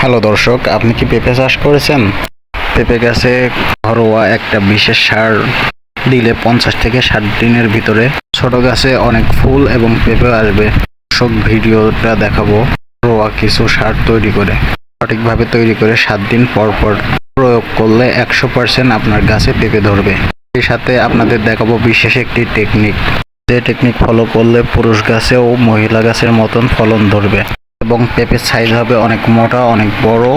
Hello দর্শক, আপনি কি পেঁপে চাষ করেছেন? পেঁপে গাছে ঘরোয়া একটা বিশেষ সার দিলে 50 থেকে 60 দিনের ভিতরে ছোট গাছে অনেক ফুল এবং পেঁপে আসবে। দর্শক, ভিডিওটা দেখাবো ঘরোয়া কিছু সার তৈরি করে, সঠিকভাবে তৈরি করে 7 দিন পর পর প্রয়োগ করলে 100% আপনার গাছে পেঁপে ধরবে। এই সাথে আপনাদের দেখাবো বিশেষ একটি টেকনিক, যে টেকনিক ফলো করলে পুরুষ গাছেও মহিলা গাছের মতন ফলন ধরবে এবং পেঁপের সাইজ হবে অনেক মোটা, অনেক বড়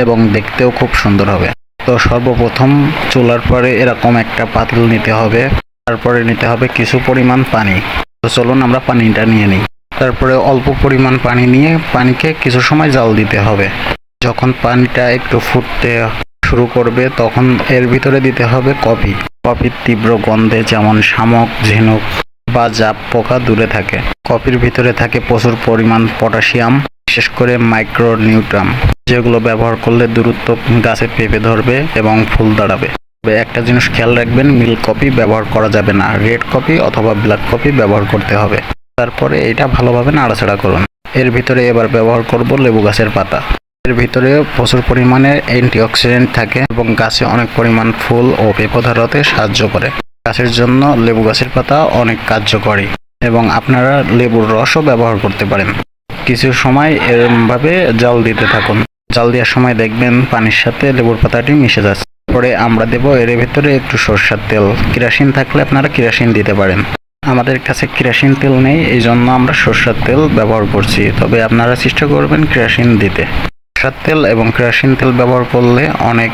এবং দেখতেও খুব সুন্দর হবে। তো সর্বপ্রথম চুলার পরে এরকম একটা পাতিল নিতে হবে, তারপরে নিতে হবে কিছু পরিমাণ পানি। তো চলুন আমরা পানিটা নিয়ে নিই। তারপরে অল্প পরিমাণ পানি নিয়ে পানিকে কিছু সময় জাল দিতে হবে। যখন পানিটা একটু ফুটতে শুরু করবে তখন এর ভিতরে দিতে হবে কফি। কফির তীব্র গন্ধে যেমন শামুক, ঝিনুক বা জাপ পোকা দূরে থাকে। কফির ভিতরে থাকে প্রচুর পরিমাণ পটাশিয়াম, বিশেষ করে মাইক্রোনিউট্রাম, যেগুলো ব্যবহার করলে দ্রুত গাছে পেঁপে ধরবে এবং ফুল দাঁড়াবে। তবে একটা জিনিস খেয়াল রাখবেন, মিল্ক কফি ব্যবহার করা যাবে না, রেড কফি অথবা ব্ল্যাক কফি ব্যবহার করতে হবে। তারপরে এটা ভালোভাবে নাড়াচাড়া করুন। এর ভিতরে এবার ব্যবহার করব লেবু গাছের পাতা। এর ভিতরে প্রচুর পরিমাণে অ্যান্টিঅক্সিডেন্ট থাকে এবং গাছে অনেক পরিমাণ ফুল ও পেঁপে ধরাতে সাহায্য করে। গাছের জন্য লেবু গাছের পাতা অনেক কার্যকরী এবং আপনারা লেবুর রসও ব্যবহার করতে পারেন। কিছু সময় এরমভাবে জাল দিতে থাকুন। জাল দেওয়ার সময় দেখবেন পানির সাথে লেবুর পাতাটি মিশে যাচ্ছে। পরে আমরা দেব এর ভিতরে একটু সরষের তেল। কেরোসিন থাকলে আপনারা কেরোসিন দিতে পারেন। আমাদের কাছে কেরোসিন তেল নেই, এই জন্য আমরা সরষের তেল ব্যবহার করছি, তবে আপনারা চেষ্টা করবেন কেরোসিন দিতে। সরষের তেল এবং কেরোসিন তেল ব্যবহার করলে অনেক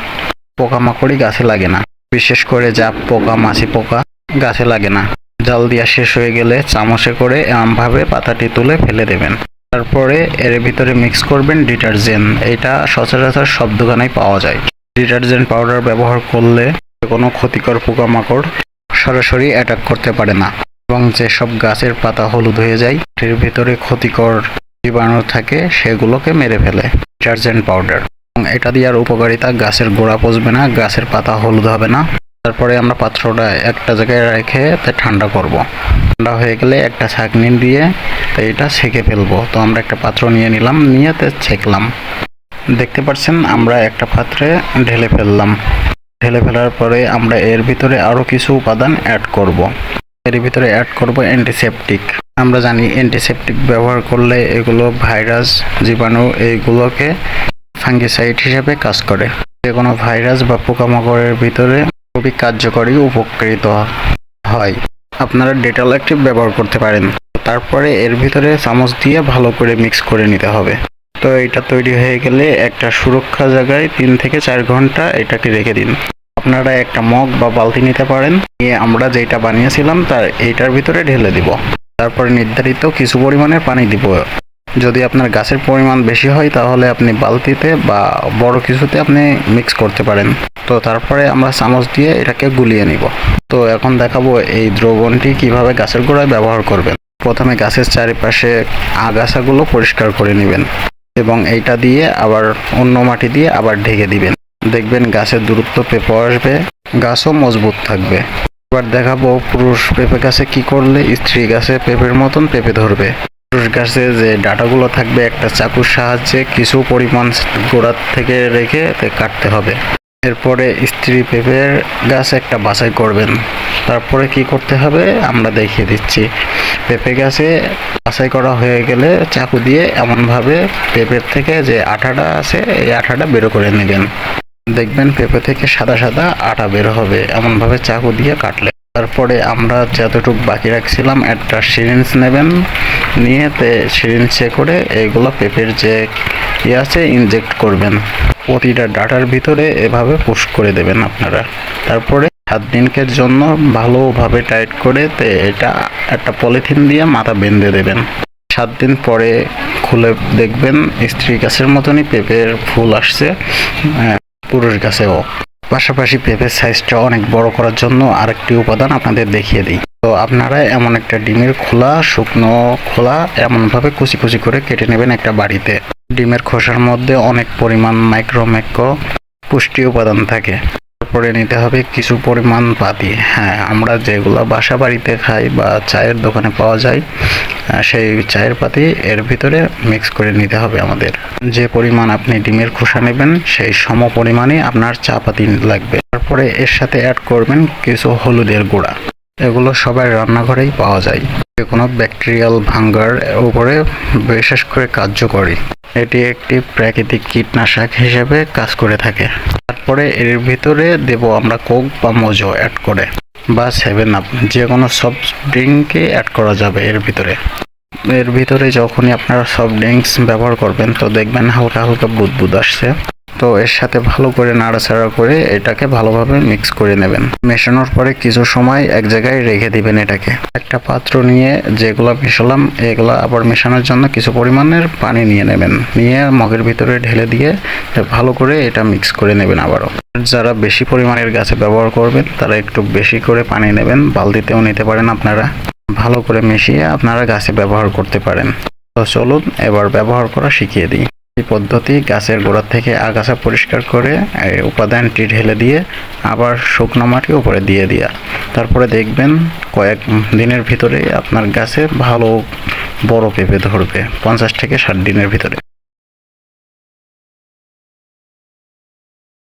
পোকামাকড়ি গাছে লাগে না, বিশেষ করে জাপ পোকা, মাছি পোকা গাছে লাগে না। জাল দেওয়া শেষ হয়ে গেলে চামচে করে এমনভাবে পাতাটি তুলে ফেলে দেবেন। তারপরে এর ভিতরে মিক্স করবেন ডিটারজেন্ট। এটা সচরাচর সব দোকানেই পাওয়া যায়। ডিটারজেন্ট পাউডার ব্যবহার করলে কোনো ক্ষতিকর পোকামাকড় সরাসরি অ্যাটাক করতে পারে না এবং যেসব গাছের পাতা হলুদ হয়ে যায়, এর ভিতরে ক্ষতিকর জীবাণু থাকে, সেগুলোকে মেরে ফেলে ডিটারজেন্ট পাউডার। এবং এটা দেওয়ার উপকারিতা, গাছের গোড়া পচবে না, গাছের পাতা হলুদ হবে না। তারপরে আমরা পাত্রটা একটা জায়গায় রেখে ঠান্ডা করব। ঠান্ডা হয়ে গেলে একটা ছাঁকনি দিয়ে এটা ছেঁকে ফেলবো। তো আমরা একটা পাত্র নিয়ে নিলাম, নিয়ে ছেঁকলাম। দেখতে পাচ্ছেন আমরা একটা পাত্রে ঢেলে ফেললাম। ঢেলে ফেলার পরে আমরা এর ভিতরে আরও কিছু উপাদান অ্যাড করব। এর ভিতরে অ্যাড করব অ্যান্টিসেপটিক। আমরা জানি অ্যান্টিসেপটিক ব্যবহার করলে এগুলো ভাইরাস, জীবাণু এইগুলোকে ফাঙ্গিসাইড হিসেবে কাজ করে। যে কোনো ভাইরাস বা পোকামাকড়ের ভিতরে খুবই কার্যকরী উপকৃত হয়। আপনারা ডেটল অ্যাক্টিভ ব্যবহার করতে পারেন। তারপরে এর ভিতরে চামচ দিয়ে ভালো করে মিক্স করে নিতে হবে। তো এটা তৈরি হয়ে গেলে একটা সুরক্ষা জায়গায় 3 থেকে 4 ঘন্টা এটাকে রেখে দিন। আপনারা একটা মগ বা বালতি নিতে পারেন, নিয়ে আমরা যেটা বানিয়েছিলাম তার এইটার ভিতরে ঢেলে দিব। তারপরে নির্ধারিত কিছু পরিমাণের পানি দিব। যদি আপনার গাছের পরিমাণ বেশি হয় তাহলে আপনি বালতিতে বা বড় কিছুতে আপনি মিক্স করতে পারেন। তো তারপরে আমরা চামচ দিয়ে এটাকে গুলিয়ে নিব। তো এখন দেখাবো এই দ্রবণটি কিভাবে গাছের গোড়ায় ব্যবহার করবেন। প্রথমে গাছের চারিপাশে আগাছাগুলো পরিষ্কার করে নেবেন এবং এইটা দিয়ে আবার অন্য মাটি দিয়ে আবার ঢেকে দিবেন। দেখবেন গাছের দূরত্ব পেঁপে আসবে, গাছও মজবুত থাকবে। এবার দেখাবো পুরুষ পেঁপে গাছে কি করলে স্ত্রী গাছে পেঁপের মতন পেঁপে ধরবে। পুরুষ গাছে যে ডাঁটাগুলো থাকবে একটা চাকুর সাহায্যে কিছু পরিমাণ গোড়ার থেকে রেখে কাটতে হবে। এরপরে স্ত্রী পেঁপের গাছ একটা বাছাই করবেন। তারপরে কি করতে হবে আমরা দেখিয়ে দিচ্ছি। পেঁপে গাছে বাছাই করা হয়ে গেলে চাকু দিয়ে এমনভাবে পেঁপের থেকে যে আঠাটা আছে এই আঠাটা বের করে নেবেন। দেখবেন পেঁপে থেকে সাদা সাদা আটা বের হবে এমনভাবে চাকু দিয়ে কাটলে। তারপরে আমরা যতটুকু বাকি রাখছিলাম একটা সিরিঞ্জ নেবেন, নিয়ে সিরিঞ্জে করে এইগুলো পেঁপের যে আছে ইনজেক্ট করবেন। প্রতিটা ডাটার ভিতরে এভাবে পুশ করে দেবেন আপনারা। তারপরে 7 দিনের জন্য ভালোভাবে টাইট করে এটা একটা পলিথিন দিয়ে মাথা বেঁধে দেবেন। 7 দিন পরে খুলে দেখবেন স্ত্রী গাছের মতনই পেঁপের ফুল আসছে পুরুষ গাছেও। পাশাপাশি পেঁপের সাইজটা অনেক বড় করার জন্য আরেকটি উপাদান আপনাদের দেখিয়ে দিই। তো আপনারা এমন একটা ডিমের খোলা, শুকনো খোলা এমনভাবে কুচি কুচি করে কেটে নেবেন একটা বাড়িতে। ডিমের খোসার মধ্যে অনেক পরিমাণ মাইক্রো পুষ্টি উপাদান থাকে। তারপরে নিতে হবে কিছু পরিমাণ পাতি। হ্যাঁ, আমরা যেগুলো বাসা বাড়িতে খাই বা চায়ের দোকানে পাওয়া যায় সেই চায়ের পাতি এর ভিতরে মিক্স করে নিতে হবে আমাদের। যে পরিমাণ আপনি ডিমের খোসা নেবেন সেই সম পরিমাণে আপনার চা পাতি লাগবে। তারপরে এর সাথে অ্যাড করবেন কিছু হলুদের গুঁড়া। এগুলো সবার রান্নাঘরেই পাওয়া যায়। যে কোনো ব্যাকটেরিয়াল ভাঙ্গার উপরে বিশেষ করে কার্যকরী। এটি একটি প্রাকৃতিক কীটনাশক হিসেবে কাজ করে থাকে। তারপরে এর ভিতরে দেব আমরা কোক বা মোজো অ্যাড করে, বা 7 আপ, যে কোনো সফট ড্রিঙ্ককে অ্যাড করা যাবে এর ভিতরে। এর ভিতরে যখনই আপনারা সফট ড্রিঙ্কস ব্যবহার করবেন তো দেখবেন হালকা হালকা বুদবুদ আসছে। তো এর সাথে ভালো করে নাড়াচাড়া করে এটাকে ভালোভাবে মিক্স করে নেবেন। মেশানোর পরে কিছু সময় এক জায়গায় রেখে দিবেন এটাকে। একটা পাত্র নিয়ে যেগুলো মেশালাম এগুলো আবার মেশানোর জন্য কিছু পরিমাণের পানি নিয়ে নেবেন, নিয়ে মগের ভিতরে ঢেলে দিয়ে ভালো করে এটা মিক্স করে নেবেন আবারও। যারা বেশি পরিমাণের গাছে ব্যবহার করবেন তারা একটু বেশি করে পানি নেবেন, বালতিতেও নিতে পারেন আপনারা। ভালো করে মিশিয়ে আপনারা গাছে ব্যবহার করতে পারেন। তো চলুন এবার ব্যবহার করা শিখিয়ে দিই। এই পদ্ধতি গাছের গোড়া থেকে আগাছা পরিষ্কার করে উপাদানটি ঢেলে দিয়ে আবার শুকনো মাটি উপরে দিয়ে দেওয়া। তারপরে দেখবেন কয়েক দিনের ভিতরে আপনার গাছে ভালো বড় পেঁপে ধরবে, 50 থেকে 60 দিনের ভিতরে।